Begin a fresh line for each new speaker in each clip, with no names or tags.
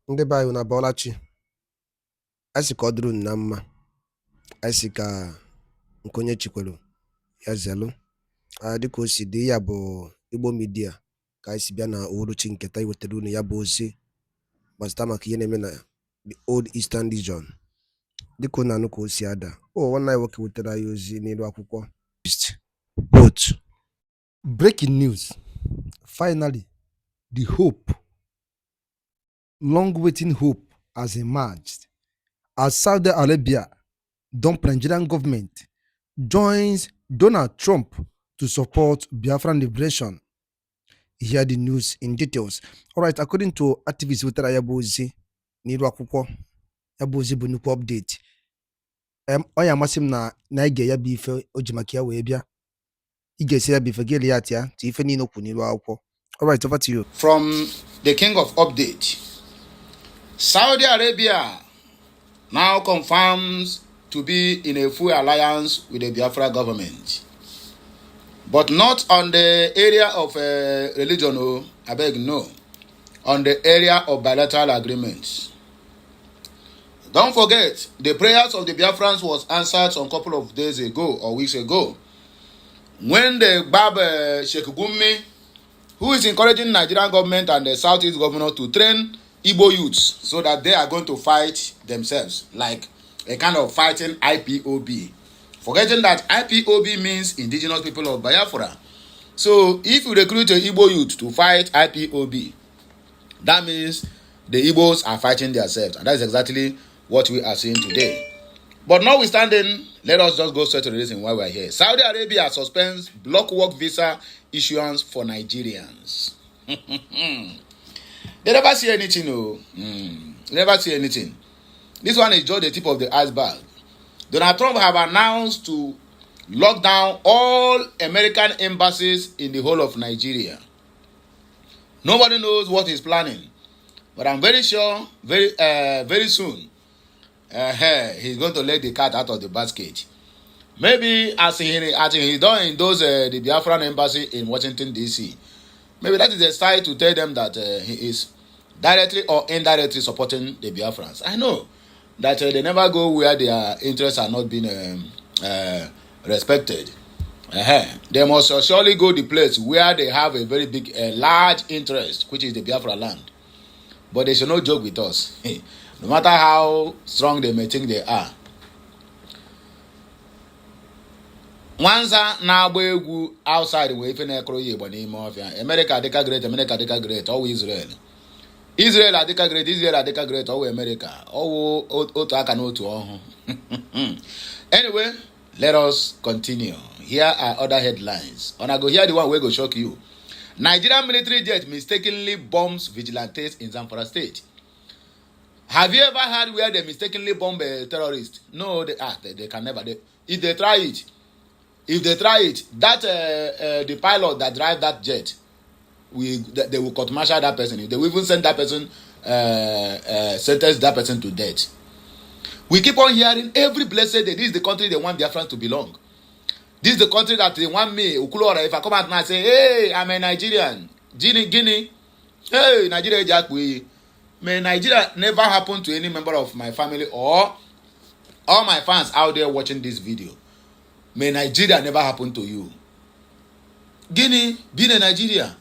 Ndị be anyị na Bọlachi, anyị sị ka ọ dịrị unu na mma, anyị sị ka nke onye chikwelu ya zelu. Dịka o si dị, ya bụ Igbo Media ka anyị si bịa na uhuruchi nketa iwetara unu ya bụ ozi gbasara maka ihe na-eme na the Old Eastern Region. Dịka unu anụ ka o si ada, nwanne anyị nwoke wetara anyị ozi n'elu akwụkwọ. Quote, breaking news, finally the hope, long-waiting hope has emerged as Saudi Arabia, dumped Nigerian government, joins Donald Trump to support Biafran liberation. Hear the news in details. All right, according to activists with Yabozi, Niru Akwụkwọ, Yabozi bụ nnukwu update. Onye amasị m na ige ya bụ ife o ji maka ya wee bịa. Ị ga-esi ya bụ ife gị ya tia ti ife niile okwu n'iru akwụkwọ. All right, over to you.
From the king of update, Saudi Arabia now confirms to be in a full alliance with the Biafra government, but not on the area of religion, I beg no, on the area of bilateral agreements. Don't forget, the prayers of the Biafrans was answered some couple of days ago or weeks ago, when the Bab Sheikh Gumi, who is encouraging Nigerian government and the Southeast governor to train Igbo youths so that they are going to fight themselves, like a kind of fighting IPOB. Forgetting that IPOB means Indigenous People of Biafra. So if you recruit a Igbo youth to fight IPOB, that means the Igbos are fighting themselves. And that's exactly what we are seeing today. But notwithstanding, let us just go straight to the reason why we are here. Saudi Arabia suspends block work visa issuance for Nigerians. They never see anything, no. Never see anything. This one is just the tip of the iceberg. Donald Trump have announced to lock down all American embassies in the whole of Nigeria. Nobody knows what he's planning, but I'm very sure very soon he's going to let the cat out of the basket. Maybe as he done in those the Biafran embassy in Washington DC. Maybe that is a sign to tell them that he is directly or indirectly supporting the Biafrans. I know that they never go where their interests are not being respected. They must surely go the place where they have a very big, large interest, which is the Biafra land. But they should not joke with us. No matter how strong they may think they are. Nwanza na-agba egwu outside wee ife na-ekoro ya igbo n'ime ọfịa. America adịka great, America adịka great, ọwụ Israel. Israel adịka great, Israel adịka great, ọwụ America. Ọwụ otu aka n'otu ọhụ. Anyway, let us continue. Here are other headlines. Una go hear the one wey go shock you. Nigerian military jet mistakenly bombs vigilantes in Zamfara state. Have you ever heard where they mistakenly bomb a terrorist? No, they can never. If they try it, that the pilot that drive that jet, they will court-martial that person. They will even send that person, sentence that person to death. We keep on hearing every blessed day, this is the country they want Biafrans to belong. This is the country that they want me, Ukulora, if I come out and I say, hey, I'm a Nigerian, Guinea, hey, Nigeria, Jack, may Nigeria never happen to any member of my family or all my fans out there watching this video. May Nigeria never happen to you. Guinea, being a Nigeria.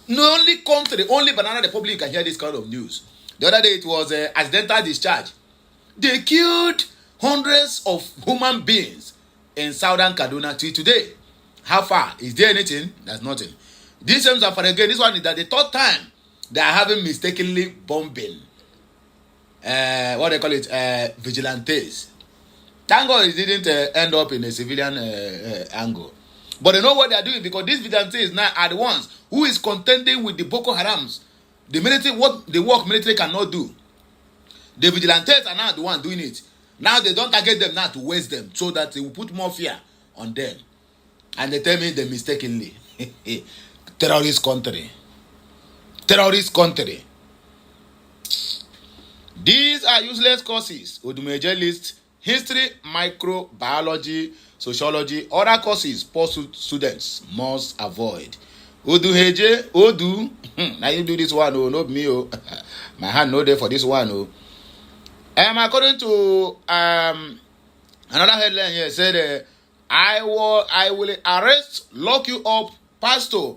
No only country, only Banana Republic can hear this kind of news. The other day it was accidental discharge. They killed hundreds of human beings in southern Kaduna till today. How far? Is there anything? There's nothing. This same Zamfara again, this one is that the third time they are having mistakenly bombing. What they call it? Vigilantes. Thank God it didn't end up in a civilian angle. But they know what they are doing because these vigilantes now are the ones who is contending with the Boko Harams. The military, what the work military cannot do. The vigilantes are now the ones doing it. Now they don't target them now to waste them so that they will put more fear on them. And they tell me they mistakenly. Terrorist country. Terrorist country. These are useless courses. Odumeje list history, microbiology, sociology, other courses post students must avoid. Odu heje, Odu. Now you do this one, oh, not me, oh. My hand no there for this one, oh. According to another headline here said, I will arrest, lock you up, Pastor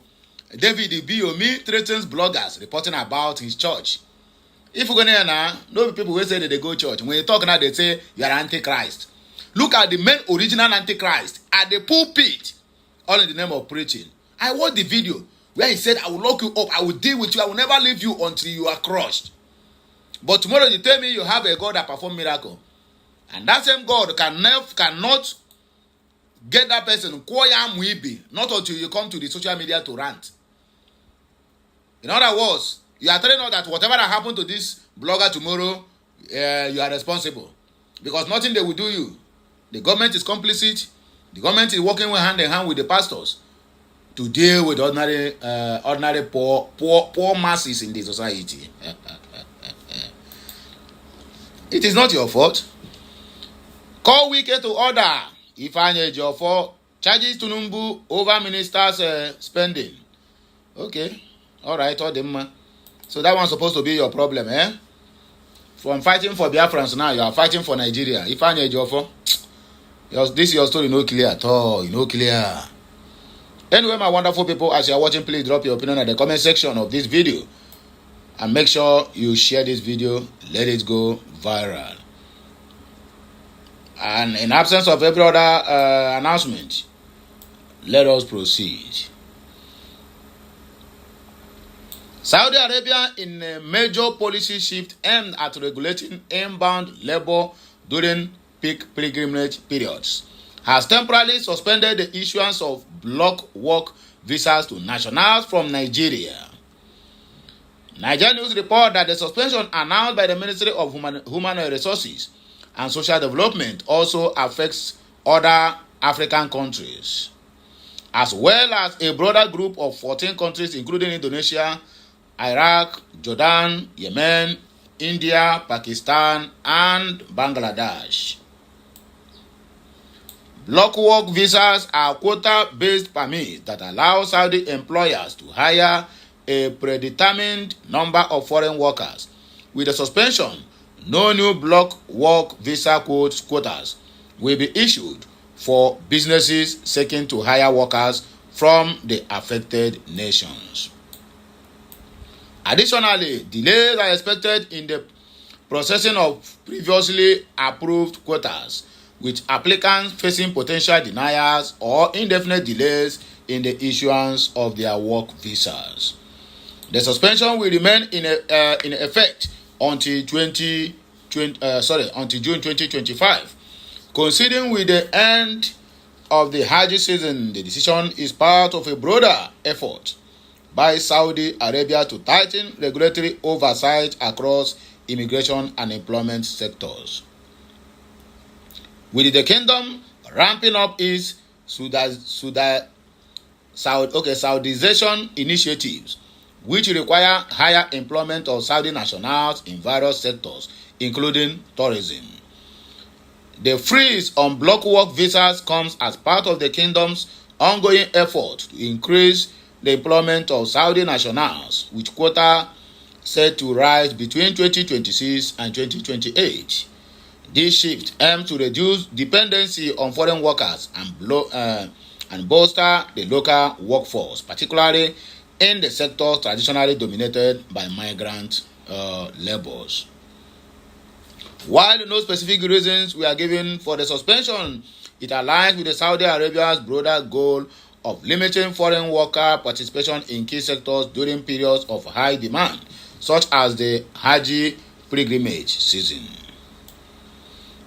David Biomi threatens bloggers reporting about his church. If you go there now, no people will say that they go church. When you talk now, they say you are antichrist. Look at the main original antichrist at the pulpit, all in the name of preaching. I watched the video where he said, I will lock you up, I will deal with you, I will never leave you until you are crushed. But tomorrow you tell me you have a God that perform miracle. And that same God cannot get that person, not until you come to the social media to rant. In other words, you are telling us that whatever that happened to this blogger tomorrow, you are responsible. Because nothing they will do you. The government is complicit. The government is working hand in hand with the pastors to deal with ordinary poor masses in the society. It is not your fault. Call Wike to order. If I need your fault, charges to Numbu over ministers' spending. Okay. All right, all them. So that one's supposed to be your problem, eh? From fighting for Biafrans now, you are fighting for Nigeria. If I need your fault, this your story no clear at all. You know clear. Anyway, my wonderful people, as you are watching, please drop your opinion in the comment section of this video. And make sure you share this video. Let it go viral. And in absence of every other announcement, let us proceed. Saudi Arabia, in a major policy shift aimed at regulating inbound labor during peak pilgrimage periods, has temporarily suspended the issuance of block work visas to nationals from Nigeria. Nigerian news report that the suspension announced by the Ministry of Human Resources and Social Development also affects other African countries, as well as a broader group of 14 countries including Indonesia, Iraq, Jordan, Yemen, India, Pakistan, and Bangladesh. Block work visas are quota-based permits that allow Saudi employers to hire a predetermined number of foreign workers. With the suspension, no new block work visa quotas will be issued for businesses seeking to hire workers from the affected nations. Additionally, delays are expected in the processing of previously approved quotas, with applicants facing potential denials or indefinite delays in the issuance of their work visas. The suspension will remain in effect until June 2025. Coinciding with the end of the Hajj season, the decision is part of a broader effort by Saudi Arabia to tighten regulatory oversight across immigration and employment sectors. With the kingdom ramping up its Saudization initiatives, which require higher employment of Saudi nationals in various sectors, including tourism. The freeze on block work visas comes as part of the kingdom's ongoing effort to increase the employment of Saudi nationals, with quota set to rise between 2026 and 2028. This shift aims to reduce dependency on foreign workers and bolster the local workforce, particularly in the sectors traditionally dominated by migrant laborers. While no specific reasons were given for the suspension, it aligns with the Saudi Arabia's broader goal of limiting foreign worker participation in key sectors during periods of high demand, such as the Hajj pilgrimage season.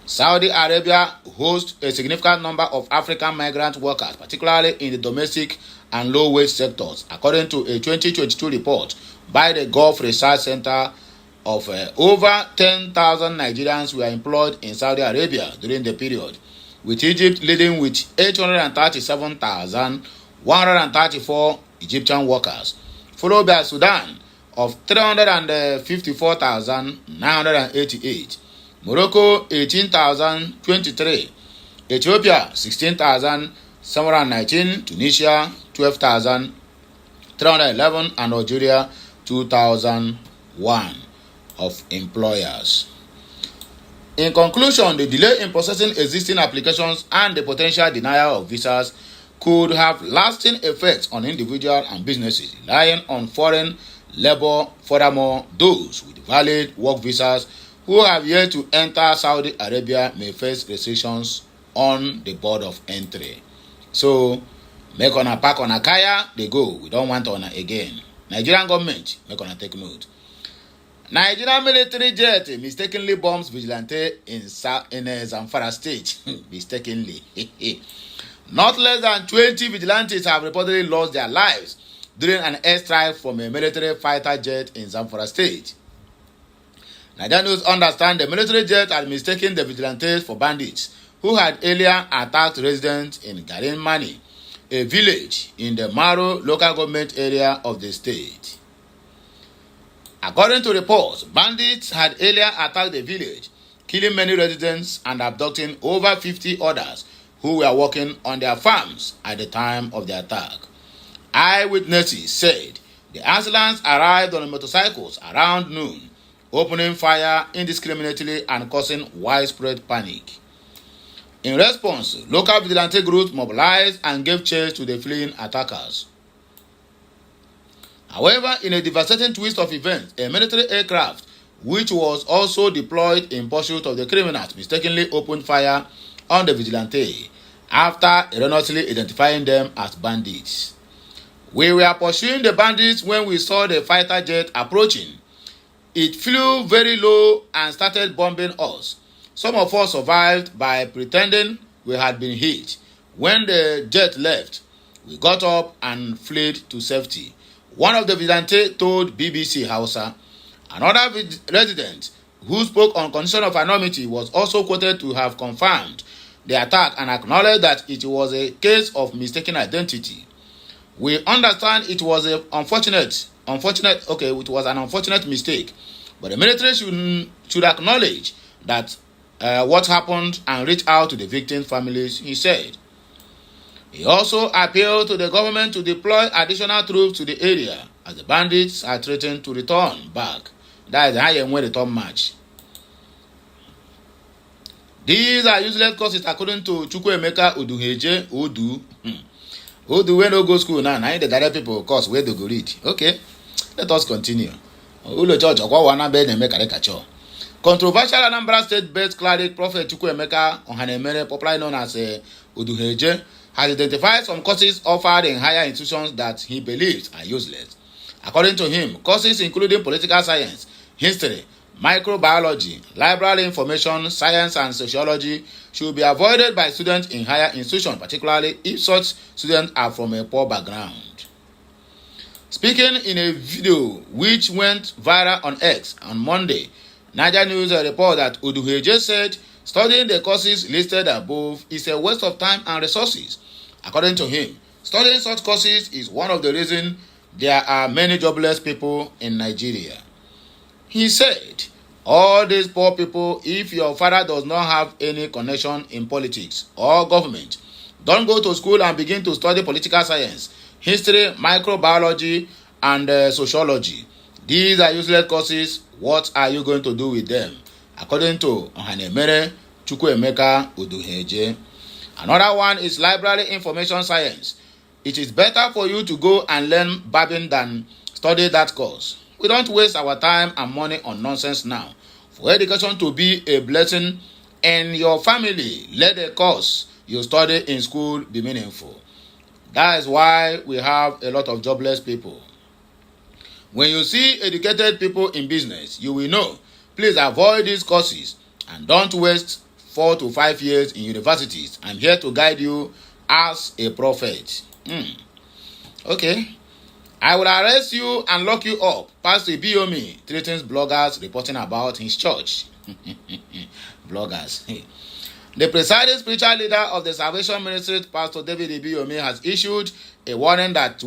Saudi Arabia hosts a significant number of African migrant workers, particularly in the domestic and low-wage sectors, according to a 2022 report by the Gulf Research Center. Of over 10,000 Nigerians were employed in Saudi Arabia during the period, with Egypt leading with 837,134 Egyptian workers, followed by Sudan of 354,988, Morocco 18,023, Ethiopia 16,719, Tunisia 12,300, 311 and Nigeria 2001 of employers. In conclusion, the delay in processing existing applications and the potential denial of visas could have lasting effects on individuals and businesses relying on foreign labor. Furthermore, those with valid work visas who have yet to enter Saudi Arabia may face restrictions on the board of entry. So, make una pack on a kaya, they go. We don't want on again. Nigerian government, make una take note. Nigerian military jet mistakenly bombs vigilante in Zamfara state. Mistakenly. Not less than 20 vigilantes have reportedly lost their lives during an airstrike from a military fighter jet in Zamfara state. Nigerian news understand the military jet had mistaken the vigilantes for bandits who had earlier attacked residents in Garin-Mani, a village in the Maro local government area of the state. According to reports, bandits had earlier attacked the village, killing many residents and abducting over 50 others who were working on their farms at the time of the attack. Eyewitnesses said the assailants arrived on motorcycles around noon, opening fire indiscriminately and causing widespread panic. In response, local vigilante groups mobilized and gave chase to the fleeing attackers. However, in a devastating twist of events, a military aircraft, which was also deployed in pursuit of the criminals, mistakenly opened fire on the vigilante after erroneously identifying them as bandits. We were pursuing the bandits when we saw the fighter jet approaching. It flew very low and started bombing us. Some of us survived by pretending we had been hit. When the jet left, we got up and fled to safety. One of the vigilantes told BBC Hausa. Another resident who spoke on condition of anonymity was also quoted to have confirmed the attack and acknowledged that it was a case of mistaken identity. We understand it was an unfortunate mistake, but the military should acknowledge that what happened and reach out to the victims' families, he said. He also appealed to the government to deploy additional troops to the area as the bandits are threatened to return back. That is how you win the return match. These are useless causes according to Chukwuemeka Oduheje Odu. Odu wey no go school now the direct people cause where they go read. Okay, let us continue. Ulo church okwawana be na make caricature. Controversial Anambra State-based cleric Prophet Chukwuemeka Ohanemere, popularly known as Oduheje, has identified some courses offered in higher institutions that he believes are useless. According to him, courses including political science, history, microbiology, library information, science, and sociology should be avoided by students in higher institutions, particularly if such students are from a poor background. Speaking in a video which went viral on X on Monday, Niger News report that Oduheje said studying the courses listed above is a waste of time and resources. According to him, studying such courses is one of the reasons there are many jobless people in Nigeria. He said, all these poor people, if your father does not have any connection in politics or government, don't go to school and begin to study political science, history, microbiology, and sociology. These are useless courses. What are you going to do with them? According to Ohanemere Chukwuemeka Oduheje. Another one is library information science. It is better for you to go and learn Babin than study that course. We don't waste our time and money on nonsense now. For education to be a blessing in your family, let the course you study in school be meaningful. That is why we have a lot of jobless people. When you see educated people in business, you will know. Please avoid these courses and don't waste 4 to 5 years in universities. I'm here to guide you as a prophet. Okay. I will arrest you and lock you up. Pastor Ibiomi threatens bloggers reporting about his church. Bloggers. The presiding spiritual leader of the Salvation Ministry, Pastor David Ibiomi, has issued a warning that he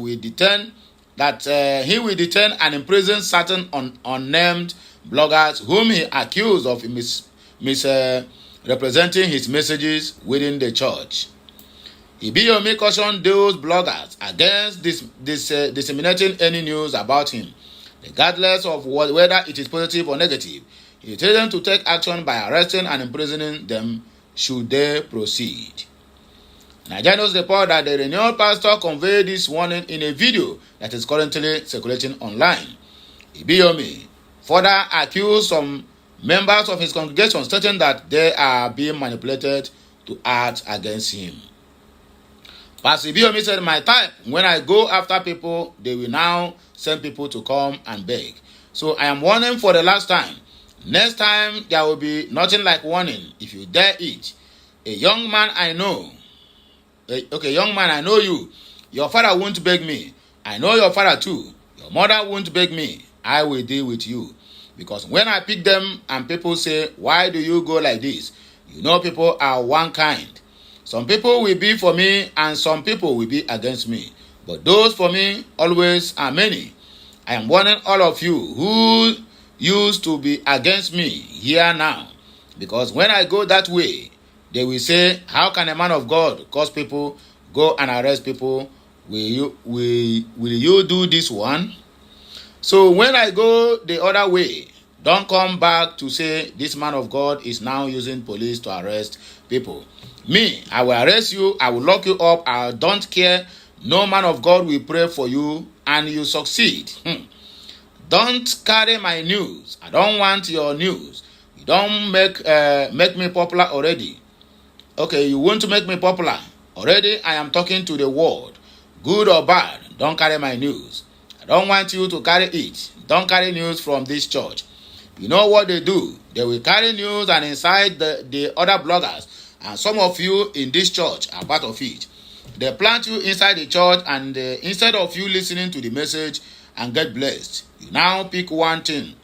will detain and imprison certain unnamed bloggers whom he accused of misrepresenting his messages within the church. Ibiyomi cautioned those bloggers against disseminating any news about him, regardless of whether it is positive or negative. He told them to take action by arresting and imprisoning them should they proceed. Nigerians report that the renowned pastor conveyed this warning in a video that is currently circulating online. Ibiyomi further accused some members of his congregation, stating that they are being manipulated to act against him. Pastor Ibiyomi said, "My type, when I go after people, they will now send people to come and beg. So I am warning for the last time. Next time, there will be nothing like warning if you dare it. A young man I know, young man, I know you. Your father won't beg me. I know your father too. Your mother won't beg me. I will deal with you. Because when I pick them and people say, why do you go like this? You know people are one kind. Some people will be for me and some people will be against me. But those for me always are many. I am warning all of you who used to be against me here now. Because when I go that way, they will say, how can a man of God cause people, go and arrest people? Will you do this one? So when I go the other way, don't come back to say this man of God is now using police to arrest people. Me, I will arrest you. I will lock you up. I don't care. No man of God will pray for you and you succeed. Don't carry my news. I don't want your news. You don't make me popular already. Okay, you want to make me popular. Already I am talking to the world. Good or bad, don't carry my news. I don't want you to carry it. Don't carry news from this church. You know what they do? They will carry news and inside the other bloggers. And some of you in this church are part of it. They plant you inside the church and instead of you listening to the message and get blessed, you now pick one thing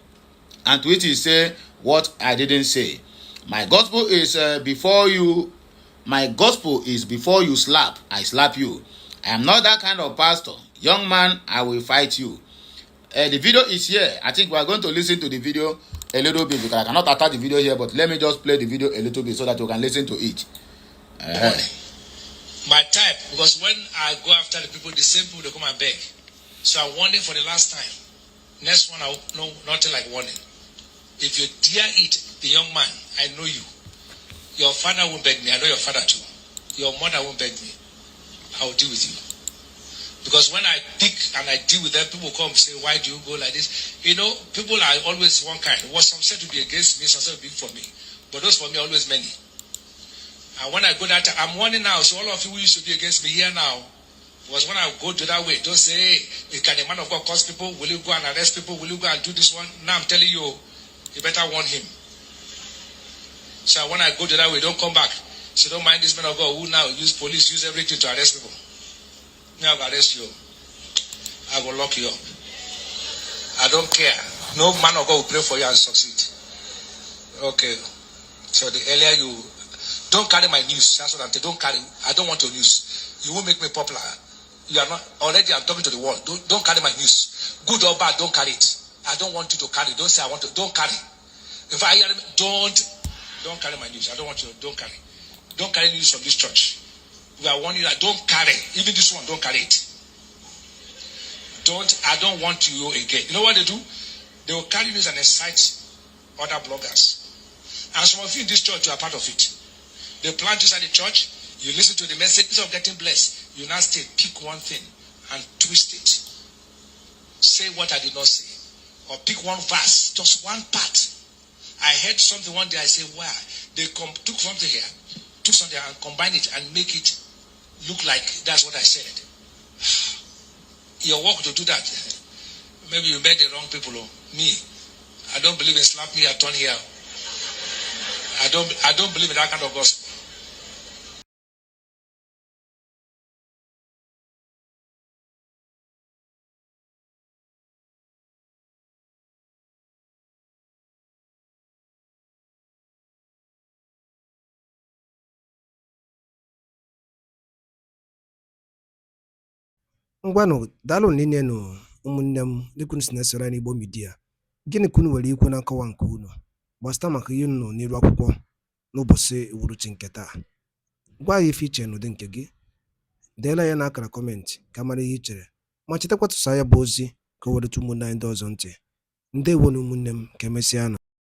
and to it you say what I didn't say. My gospel is before you slap, I slap you. I am not that kind of pastor. Young man, I will fight you. The video is here. I think we are going to listen to the video a little bit because I cannot attach the video here, but let me just play the video a little bit so that you can listen to it.
My type, because when I go after the people, the same people, they come and beg. So I'm warning for the last time. Next one, I will know nothing like warning. If you dare it, the young man, I know you. Your father won't beg me. I know your father too. Your mother won't beg me. I will deal with you. Because when I pick and I deal with them, people come and say, why do you go like this? You know, people are always one kind. What some said to be against me, some said to be for me. But those for me are always many. And when I go that time, I'm warning now. So all of you who used to be against me here now, was when I go to that way, don't say, hey, can a man of God cause people? Will you go and arrest people? Will you go and do this one? Now I'm telling you, you better warn him. So when I go to that way, don't come back. So don't mind this man of God who now use police, use everything to arrest people. Me, I will arrest you. I will lock you up. I don't care. No man of God will pray for you and succeed. Okay. So the earlier you don't carry my news. That's what I'm saying. Don't carry. I don't want your news. You won't make me popular. You are not already. I'm talking to the world. Don't carry my news. Good or bad, don't carry it. I don't want you to carry. Don't say I want to. Don't carry. If I hear don't carry my news. I don't want you. Don't carry. Don't carry news from this church. We are warning you that don't carry. Even this one, don't carry it. I don't want you again. You know what they do? They will carry news and incite other bloggers. And some of you in this church, you are part of it. They plant you inside the church. You listen to the message. Instead of getting blessed, you now stay, pick one thing and twist it. Say what I did not say. Or pick one verse, just one part. I heard something one day, I say, wow. They took something here, took something and combine it and make it look like that's what I said. Your work to do that. Maybe you met the wrong people. Me, I don't believe in slap me, I turn here. I don't believe in that kind of gospel.
Ngwanụ daalụ niile nụ ụmụnne m dịka unu si na-esoro anyị n'Igbo Media. Gịnị ka unu nwere ikwu na nkọwa nke unu gbasịta maka ihe unu nọ n'iru akwụkwọ n'ụbọchị uhuruchi nke taa? Gwa anyị ife iche n'ụdị nke gị deela ya n'akara kọmentị ka mara ihe ị chere, ma chetakwa tụsa ya bụ ozi ka o wereta ụmụnne anyị ndị ọzọ ntị. Ndewonu ụmụnne m, ka emesịa nụ.